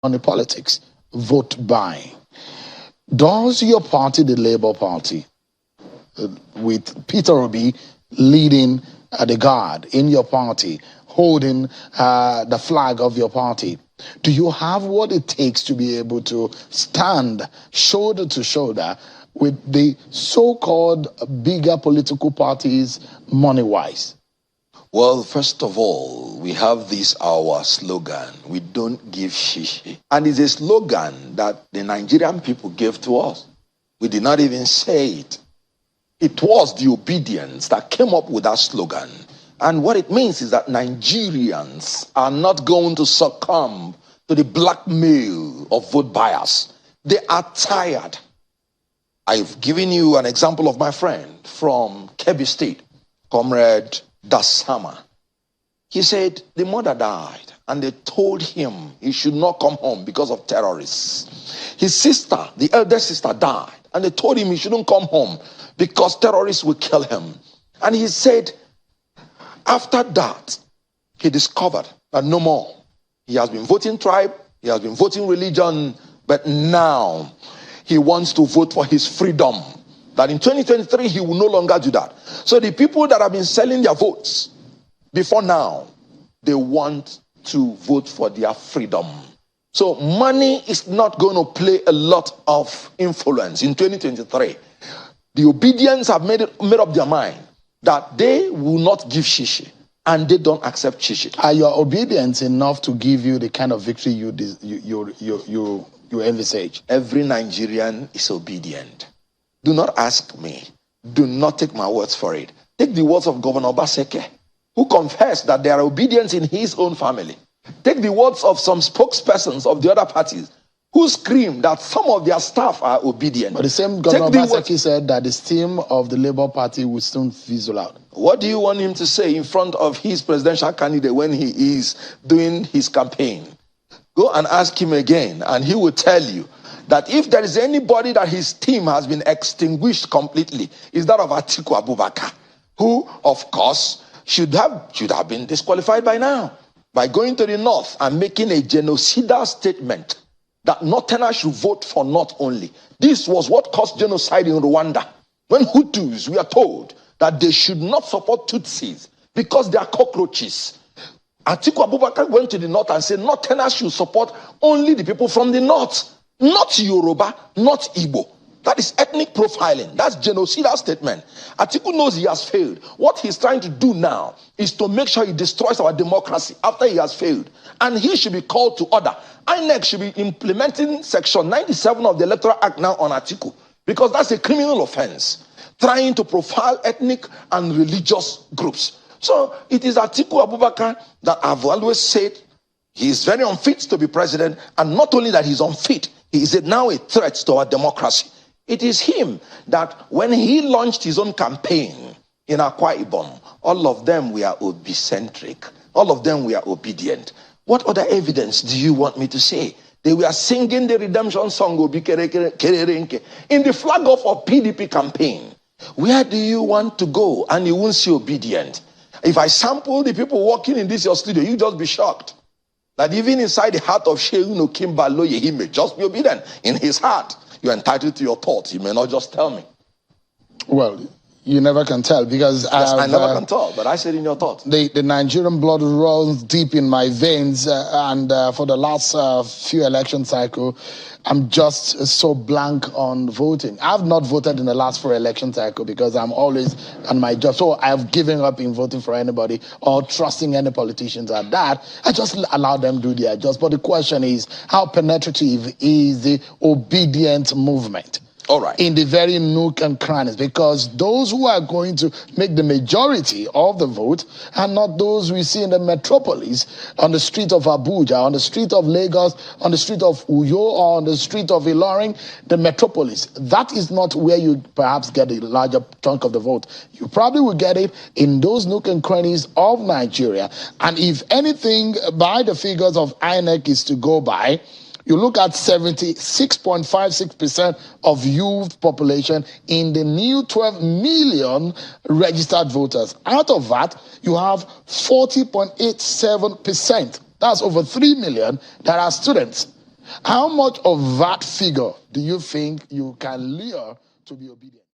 money politics, vote buying. Does your party, the Labour Party, with Peter Obi leading the guard in your party, holding the flag of your party, do you have what it takes to be able to stand shoulder to shoulder with the so-called bigger political parties money-wise? Well, first of all, we have this our slogan, we don't give shishi. And it's a slogan that the Nigerian people gave to us. We did not even say it. It was the obedience that came up with that slogan. And what it means is that Nigerians are not going to succumb to the blackmail of vote buyers. They are tired. I've given you an example of my friend from Kebbi State, Comrade Dasama. He said the mother died and they told him he should not come home because of terrorists. His sister, the elder sister, died and they told him he shouldn't come home because terrorists will kill him. And he said after that, he discovered that no more. He has been voting tribe, he has been voting religion, but now he wants to vote for his freedom. That in 2023, he will no longer do that. So the people that have been selling their votes before now, they want to vote for their freedom. So money is not going to play a lot of influence in 2023. The obedience have made up their mind that they will not give shishi, and they don't accept shishi. Are your obedience enough to give you the kind of victory you envisage? Every Nigerian is obedient. Do not ask me. Do not take my words for it. Take the words of Governor Obaseki, who confessed that there are obedience in his own family. Take the words of some spokespersons of the other parties who scream that some of their staff are obedient. But the same Governor Obaseki said that the steam of the Labour Party will soon fizzle out. What do you want him to say in front of his presidential candidate when he is doing his campaign? Go and ask him again, and he will tell you that if there is anybody that his team has been extinguished completely, is that of Atiku Abubakar, who, of course, should have been disqualified by now by going to the north and making a genocidal statement that Northerners should vote for North only. This was what caused genocide in Rwanda, when Hutus were told that they should not support Tutsis because they are cockroaches. Atiku Abubakar went to the north and said Northerners should support only the people from the north. Not Yoruba, not Igbo. That is ethnic profiling. That's genocidal statement. Atiku knows he has failed. What he's trying to do now is to make sure he destroys our democracy after he has failed. And he should be called to order. INEC should be implementing Section 97 of the Electoral Act now on Atiku, because that's a criminal offense, trying to profile ethnic and religious groups. So it is Atiku Abubakar that I've always said he is very unfit to be president, and not only that he's unfit, he is now a threat to our democracy. It is him that when he launched his own campaign in Akwa Ibom, all of them were obi-centric. All of them were obedient. What other evidence do you want me to say? They were singing the redemption song Obi Kere Kere Renke in the flag off of PDP campaign. Where do you want to go and you won't see obedient? If I sample the people walking in this your studio, you just be shocked. That even inside the heart of Shehu Kimbaloye, he may just be obedient. In his heart, you're entitled to your thoughts. You may not just tell me. Well, you never can tell, because yes, I never can tell, but I said in your thoughts. The Nigerian blood runs deep in my veins, and for the last few election cycle, I'm just so blank on voting. I've not voted in the last 4 election cycle because I'm always on my job. So I've given up in voting for anybody or trusting any politicians at that. I just allow them do their jobs. But the question is, how penetrative is the obedient movement? All right. In the very nook and crannies, because those who are going to make the majority of the vote are not those we see in the metropolis, on the street of Abuja, on the street of Lagos, on the street of Uyo, or on the street of Ilorin, the metropolis. That is not where you perhaps get a larger chunk of the vote. You probably will get it in those nook and crannies of Nigeria. And if anything, by the figures of INEC is to go by, you look at 76.56% of youth population in the new 12 million registered voters. Out of that, you have 40.87%. That's over 3 million that are students. How much of that figure do you think you can lure to be obedient?